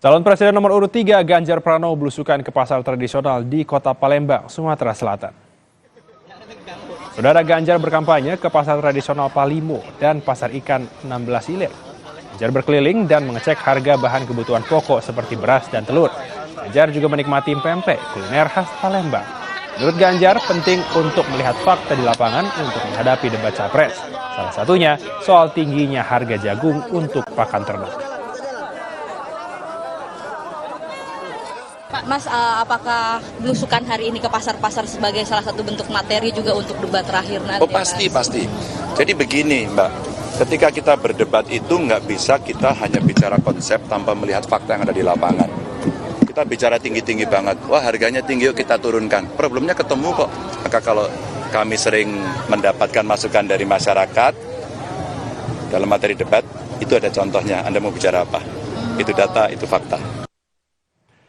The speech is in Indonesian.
Calon Presiden nomor urut 3 Ganjar Pranowo belusukan ke pasar tradisional di Kota Palembang, Sumatera Selatan. Saudara Ganjar berkampanye ke pasar tradisional Palimo dan pasar ikan 16 Ilir. Ganjar berkeliling dan mengecek harga bahan kebutuhan pokok seperti beras dan telur. Ganjar juga menikmati pempek, kuliner khas Palembang. Menurut Ganjar, penting untuk melihat fakta di lapangan untuk menghadapi debat capres. Salah satunya soal tingginya harga jagung untuk pakan ternak. Pak Mas, apakah belusukan hari ini ke pasar-pasar sebagai salah satu bentuk materi juga untuk debat terakhir nanti? Oh pasti. Jadi begini Mbak, ketika kita berdebat itu nggak bisa kita hanya bicara konsep tanpa melihat fakta yang ada di lapangan. Kita bicara tinggi-tinggi banget, wah harganya tinggi yuk kita turunkan. Problemnya ketemu kok. Maka kalau kami sering mendapatkan masukan dari masyarakat dalam materi debat, itu ada contohnya. Anda mau bicara apa? Itu data, itu fakta.